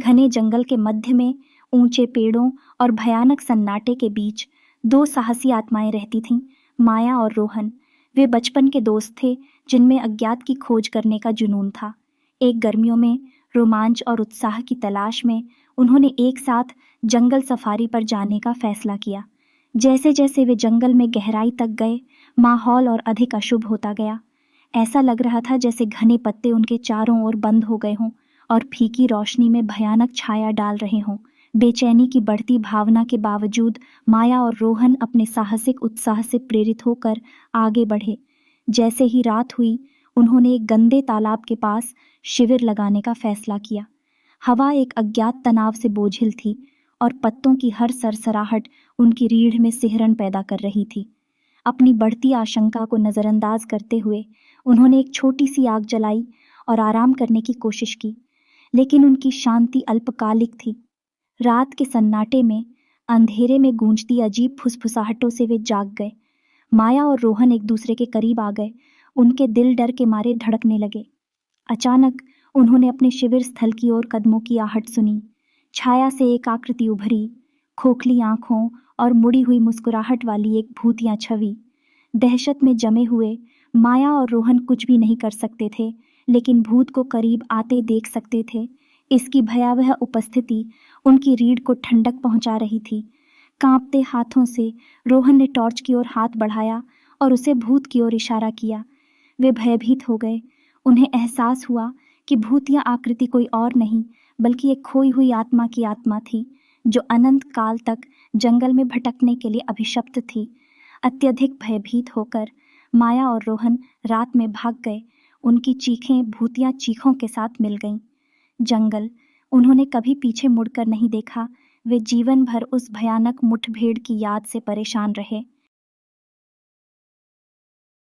घने जंगल के मध्य में ऊंचे पेड़ों और भयानक सन्नाटे के बीच दो साहसी आत्माएं रहती थीं, माया और रोहन। वे बचपन के दोस्त थे जिनमें अज्ञात की खोज करने का जुनून था। एक गर्मियों में रोमांच और उत्साह की तलाश में उन्होंने एक साथ जंगल सफारी पर जाने का फैसला किया। जैसे जैसे वे जंगल में गहराई तक गए, माहौल और अधिक अशुभ होता गया। ऐसा लग रहा था जैसे घने पत्ते उनके चारों ओर बंद हो गए हों और फीकी रोशनी में भयानक छाया डाल रहे हों। बेचैनी की बढ़ती भावना के बावजूद माया और रोहन अपने साहसिक उत्साह से प्रेरित होकर आगे बढ़े। जैसे ही रात हुई, उन्होंने एक गंदे तालाब के पास शिविर लगाने का फैसला किया। हवा एक अज्ञात तनाव से बोझिल थी और पत्तों की हर सरसराहट उनकी रीढ़ में सिहरन पैदा कर रही थी। अपनी बढ़ती आशंका को नज़रअंदाज करते हुए उन्होंने एक छोटी सी आग जलाई और आराम करने की कोशिश की, लेकिन उनकी शांति अल्पकालिक थी। रात के सन्नाटे में, अंधेरे में गूंजती अजीब फुसफुसाहटों से वे जाग गए। माया और रोहन एक दूसरे के करीब आ गए। उनके दिल डर के मारे धड़कने लगे। अचानक उन्होंने अपने शिविर स्थल की ओर कदमों की आहट सुनी। छाया से एक आकृति उभरी, खोखली आंखों और मुड़ी हुई मुस्कुराहट वाली एक भूतिया छवि। दहशत में जमे हुए माया और रोहन कुछ भी नहीं कर सकते थे, लेकिन भूत को करीब आते देख सकते थे। इसकी भयावह उपस्थिति उनकी रीढ़ को ठंडक पहुंचा रही थी। कांपते हाथों से रोहन ने टॉर्च की ओर हाथ बढ़ाया और उसे भूत की ओर इशारा किया। वे भयभीत हो गए। उन्हें एहसास हुआ कि भूतिया आकृति कोई और नहीं बल्कि एक खोई हुई आत्मा की आत्मा थी, जो अनंत काल तक जंगल में भटकने के लिए अभिशप्त थी। अत्यधिक भयभीत होकर माया और रोहन रात में भाग गए। उनकी चीखें भूतिया चीखों के साथ मिल गईं। जंगल, उन्होंने कभी पीछे मुड़कर नहीं देखा। वे जीवन भर उस भयानक मुठभेड़ की याद से परेशान रहे।